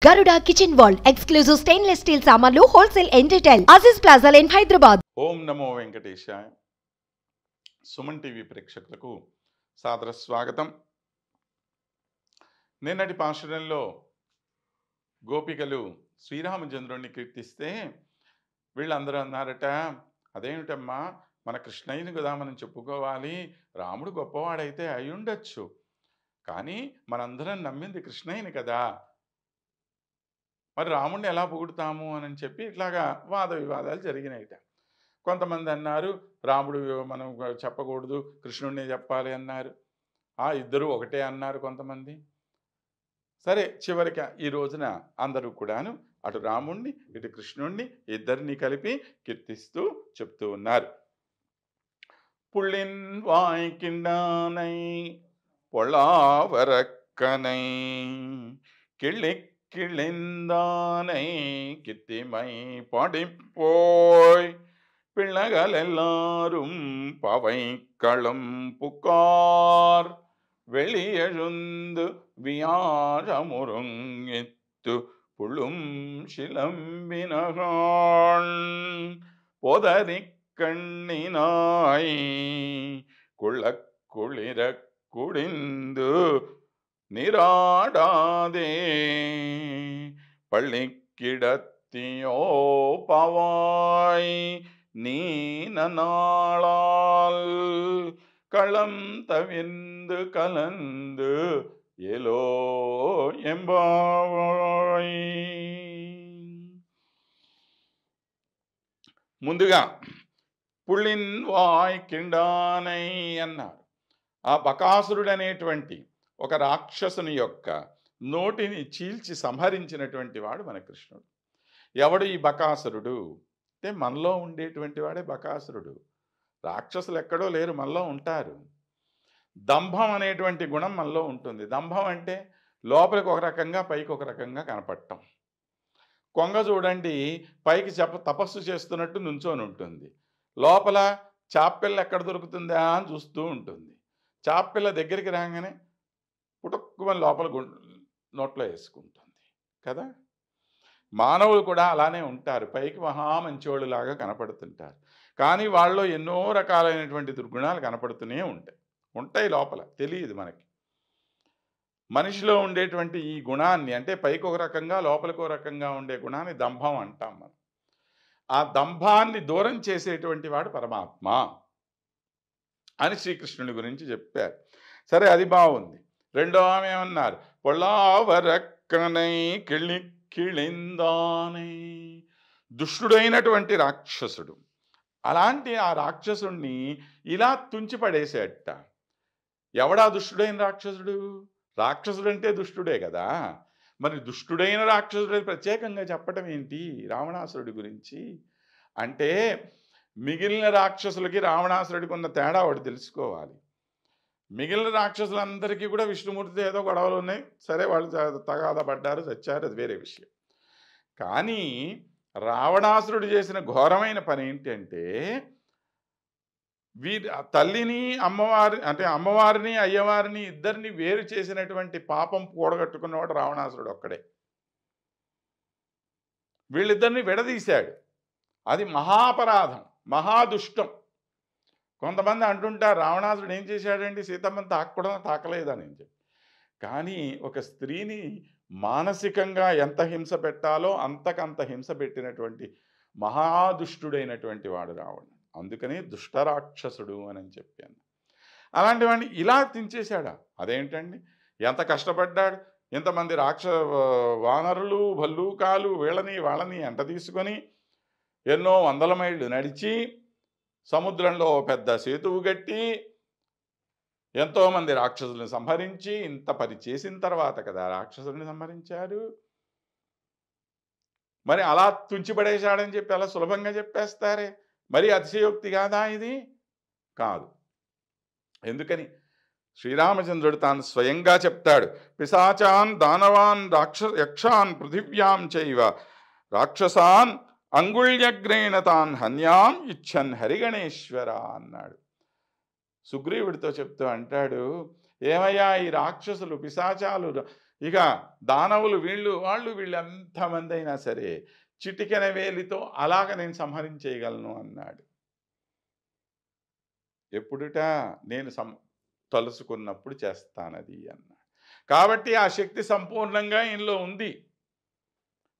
Garuda Kitchen World exclusive stainless steel samanlu wholesale and retail Aziz Plaza in Hyderabad. Om Namo Venkatesaya. Suman TV ప్రేక్షకులకు సాదర స్వాగతం. నిన్నటి పాశురంలో గోపికలు శ్రీరామచంద్రుడిని కీర్తిస్తే వీళ్ళందరూ అన్నారట, అదేమిటమ్మా మన కృష్ణయ్యని కదా మనం చెప్పుకోవాలి, రాముడు గొప్పవాడైతే అయి ఉండొచ్చు, కానీ మనందరం నమ్మింది కృష్ణయ్యని కదా, మరి రాముడిని ఎలా పొగుడుతాము అని చెప్పి ఇట్లాగా వాద వివాదాలు జరిగినాయిట. కొంతమంది అన్నారు రాముడు మనం చెప్పకూడదు, కృష్ణుడినే చెప్పాలి అన్నారు. ఇద్దరు ఒకటే అన్నారు కొంతమంది. సరే, చివరికి ఈ రోజున అందరూ కూడాను అటు రాముణ్ణి ఇటు కృష్ణుణ్ణి ఇద్దరిని కలిపి కీర్తిస్తూ చెప్తూ ఉన్నారు. పుళ్ళిన్ వాయికిండానై పొళావరక్కనై కిళ్ళి கிழிந்தானை கித்திமை பாடிப்போய் பிள்ளைகள் எல்லாரும் பவைக்களம் புக்கார் வெளியெழுந்து வியாழமுருங்கித்து புழும் சிலம்பினகான் பொதறி கண்ணினாய் குள்ளக் குளிர குடிந்து நிராடாதே பள்ளிக்கிடத்தியோ பவாய் நீனாளால் களம் தவிர்ந்து கலந்து எலோ ఎంబాయ్. ముందుగా పుళ్ళిన్ వాయ్ కిండానై అన్నారు. ఆ బకాసురుడు అనేటువంటి ఒక రాక్షసుని యొక్క నోటిని చీల్చి సంహరించినటువంటి వాడు మన కృష్ణుడు. ఎవడు ఈ బకాసురుడు అంటే మనలో ఉండేటువంటి వాడే బకాసురుడు. రాక్షసులు ఎక్కడో లేరు, మనలో ఉంటారు. దంభం అనేటువంటి గుణం మనలో ఉంటుంది. దంభం అంటే లోపలికి ఒక రకంగా పైకి ఒక రకంగా కనపడటం. కొంగ చూడండి, పైకి తపస్సు చేస్తున్నట్టు నుంచొని ఉంటుంది, లోపల చాపిల్ల ఎక్కడ దొరుకుతుందా అని చూస్తూ ఉంటుంది. చాపిల్ల దగ్గరికి రాగానే పుట్టుకుమని లోపల నోట్లో వేసుకుంటుంది కదా. మానవులు కూడా అలానే ఉంటారు, పైకి మహామంచోళ్ళులాగా కనపడుతుంటారు, కానీ వాళ్ళలో ఎన్నో రకాలైనటువంటి దుర్గుణాలు కనపడుతూనే ఉంటాయి లోపల, తెలియదు మనకి. మనిషిలో ఉండేటువంటి ఈ గుణాన్ని, అంటే పైకి ఒక రకంగా లోపలికి ఒక రకంగా ఉండే గుణాన్ని దంభం అంటాం మనం. ఆ దంభాన్ని దూరం చేసేటువంటి వాడు పరమాత్మ అని శ్రీకృష్ణుని గురించి చెప్పారు. సరే, అది బాగుంది. రెండో ఆమె ఏమన్నారు, పొళావరక్కనై కిళ్ళి కిళిందానై, దుష్టుడైనటువంటి రాక్షసుడు. అలాంటి ఆ రాక్షసుడిని ఇలా తుంచిపడేసేట. ఎవడా దుష్టుడైన రాక్షసుడు? రాక్షసుడు అంటే దుష్టుడే కదా. మరి దుష్టుడైన రాక్షసుడు ప్రత్యేకంగా చెప్పటం ఏంటి రావణాసురుడి గురించి అంటే, మిగిలిన రాక్షసులకి రావణాసురుడికి ఉన్న తేడా ఒకటి తెలుసుకోవాలి. మిగిలిన రాక్షసులందరికీ కూడా విష్ణుమూర్తితో ఏదో గొడవలు ఉన్నాయి, సరే వాళ్ళు తగాదా పడ్డారు, చచ్చారు, అది వేరే విషయం. కానీ రావణాసురుడు చేసిన ఘోరమైన పని ఏంటంటే, తల్లిని అమ్మవారిని అయ్యవారిని ఇద్దరిని వేరు చేసినటువంటి పాపం కూడగట్టుకున్నవాడు రావణాసురుడు ఒక్కడే. వీళ్ళిద్దరిని విడదీశాడు. అది మహాపరాధం, మహాదుష్టం. కొంతమంది అంటుంటారు రావణాసురుడు ఏం చేశాడండి, సీతమ్మని తాకలేదని చెప్పి. కానీ ఒక స్త్రీని మానసికంగా ఎంత హింస పెట్టాలో అంతకంత హింస పెట్టినటువంటి మహాదుష్టుడైనటువంటి వాడు రావణుడు. అందుకని దుష్టరాక్షసుడు అని చెప్పాను. అలాంటి వాడిని ఇలా తించేశాడా? అదేంటండి, ఎంత కష్టపడ్డాడు. ఎంతమంది వానరులు భల్లూకాలు వాళ్ళని ఎంట తీసుకొని ఎన్నో వందల మైళ్ళు నడిచి సముద్రంలో పెద్ద సేతువు కట్టి ఎంతోమంది రాక్షసులను సంహరించి ఇంత పని చేసిన తర్వాత కదా రాక్షసుల్ని సంహరించారు. మరి అలా తుంచిపడేశాడని చెప్పి అలా సులభంగా చెప్పేస్తారే, మరి అతిశయోక్తి కాదా ఇది? కాదు. ఎందుకని శ్రీరామచంద్రుడు తాను స్వయంగా చెప్తాడు, పిశాచాన్ దానవాన్ యక్షాన్ పృథివ్యాం చైవ రాక్షసాన్ అంగుళ్యగ్రేణ తాన్ హన్యాం ఇచ్చన్ హరిగణేశ్వర అన్నాడు. సుగ్రీవుడితో చెప్తూ అంటాడు, ఏమయ్యా ఈ రాక్షసులు పిశాచాలు ఇక దానవులు వీళ్ళు ఎంతమంది అయినా సరే చిటికెన వేలితో అలాగ నేను సంహరించేయగలను అన్నాడు. ఎప్పుడుట నేను తలుసుకున్నప్పుడు చేస్తానది అన్నాడు. కాబట్టి ఆ శక్తి సంపూర్ణంగా ఈయనలో ఉంది.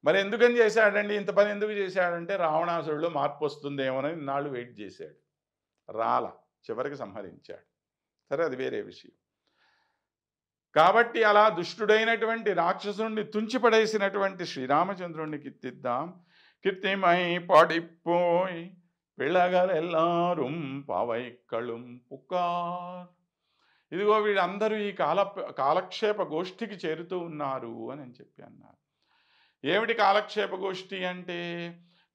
మరి ఎందుకని చేశాడండి, ఇంత పని ఎందుకు చేశాడంటే రావణాసురుడిలో మార్పు వస్తుందేమోనని ఇన్నాళ్ళు వెయిట్ చేశాడు. చివరికి సంహరించాడు. సరే, అది వేరే విషయం. కాబట్టి అలా దుష్టుడైనటువంటి రాక్షసుని తుంచిపడేసినటువంటి శ్రీరామచంద్రుడిని కీర్తిద్దాం. కీర్తిమై పాడిపోయి పిల్లగలెల్లారుం పావైక్కళుం పుకార్. ఇదిగో వీళ్ళందరూ ఈ కాలక్షేప గోష్ఠికి చేరుతూ ఉన్నారు అని చెప్పి అన్నారు. ఏమిటి కాలక్షేప గోష్ఠి అంటే?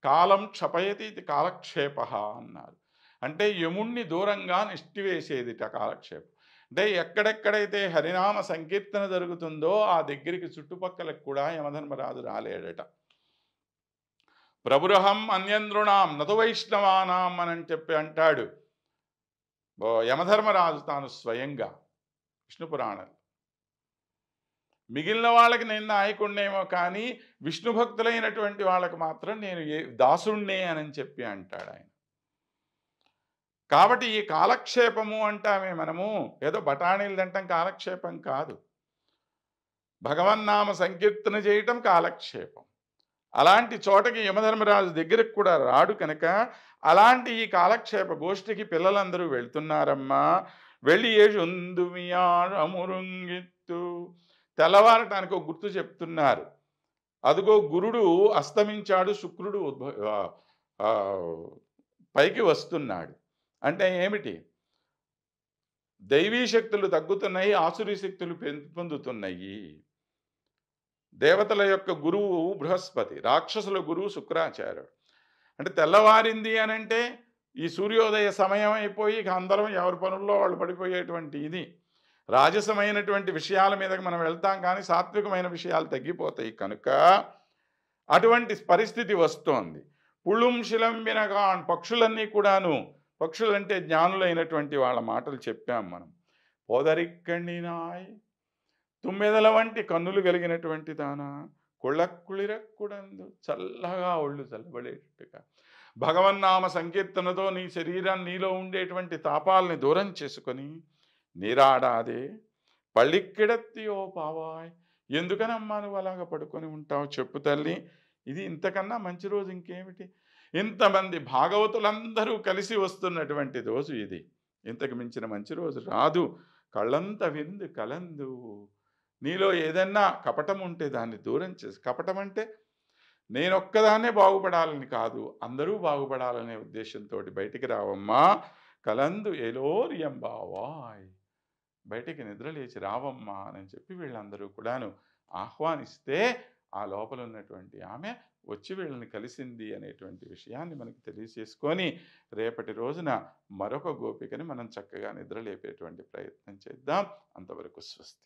కాలం క్షపయతి ఇది కాలక్షేప అన్నారు. అంటే యముణ్ణి దూరంగా నెట్టివేసేదిట కాలక్షేపం. అంటే ఎక్కడెక్కడైతే హరినామ సంకీర్తన జరుగుతుందో ఆ దగ్గరికి చుట్టుపక్కలకు కూడా యమధర్మరాజు రాలేడట. ప్రభురహం అన్యంద్రుణాం నతు వైష్ణవానాం అని చెప్పి అంటాడు యమధర్మరాజు తాను స్వయంగా విష్ణు పురాణం. మిగిలిన వాళ్ళకి నేను నాయకుడినేమో కానీ విష్ణు భక్తులైనటువంటి వాళ్ళకి మాత్రం నేను దాసుణ్ణే అని చెప్పి అంటాడు ఆయన. కాబట్టి ఈ కాలక్షేపము అంటామే మనము ఏదో బఠానీలు తింటాం కాలక్షేపం కాదు. భగవన్నామ సంకీర్తన చేయటం కాలక్షేపం. అలాంటి చోటకి యమధర్మరాజు దగ్గరకు కూడా రాడు కనుక అలాంటి ఈ కాలక్షేప గోష్ఠికి పిల్లలందరూ వెళ్తున్నారమ్మా. వెళ్ళి ఏషుందుమియామురుంగిత్తు తెల్లవారటానికి ఒక గుర్తు చెప్తున్నారు. అదిగో గురుడు అస్తమించాడు, శుక్రుడు పైకి వస్తున్నాడు. అంటే ఏమిటి? దైవీ శక్తులు తగ్గుతున్నాయి, ఆసురీ శక్తులు పొందుతున్నాయి. దేవతల యొక్క గురువు బృహస్పతి, రాక్షసుల గురువు శుక్రాచార్యుడు. అంటే తెల్లవారింది అని అంటే ఈ సూర్యోదయ సమయం అయిపోయి ఇక అందరం ఎవరి పనుల్లో వాళ్ళు పడిపోయేటువంటి ఇది రాజసమైనటువంటి విషయాల మీదకి మనం వెళ్తాం, కానీ సాత్వికమైన విషయాలు తగ్గిపోతాయి కనుక అటువంటి పరిస్థితి వస్తోంది. పుళుం శిలం వినగాన్ పక్షులన్నీ కూడాను, పక్షులంటే జ్ఞానులైనటువంటి వాళ్ళ మాటలు చెప్పాం మనం. పోదరిక్కణినాయ్ తుమ్మెదల వంటి కన్నులు కలిగినటువంటి దానా కుళ్ళక్కుళిరక్కుడందు చల్లగా ఒళ్ళు చల్లబడేటట్టుగా భగవన్నామ సంకీర్తనతో నీ శరీరాన్ని నీలో ఉండేటువంటి తాపాలని దూరం చేసుకొని నీరాడాదే పళ్ళిక్కిడత్తియో పావాయ్. ఎందుకనమ్మా నువ్వు అలాగ పడుకొని ఉంటావు చెప్పు తల్లి. ఇది ఇంతకన్నా మంచి రోజు ఇంకేమిటి? ఇంతమంది భాగవతులందరూ కలిసి వస్తున్నటువంటి రోజు ఇది. ఇంతకు మించిన మంచి రోజు రాదు. కళ్ళంత విందు కలందు. నీలో ఏదన్నా కపటం ఉంటే దాన్ని దూరం చేసి, కపటం అంటే నేనొక్కదాన్నే బాగుపడాలని కాదు, అందరూ బాగుపడాలనే ఉద్దేశంతో బయటికి రావమ్మా. కలందు ఎలోరియం బావాయ్, బయటికి నిద్రలేచి రావమ్మా అని చెప్పి వీళ్ళందరూ కూడాను ఆహ్వానిస్తే ఆ లోపల ఉన్నటువంటి ఆమె వచ్చి వీళ్ళని కలిసింది అనేటువంటి విషయాన్ని మనకి తెలియజేసుకొని రేపటి రోజున మరొక గోపికని మనం చక్కగా నిద్రలేపేటువంటి ప్రయత్నం చేద్దాం. అంతవరకు స్వస్తి.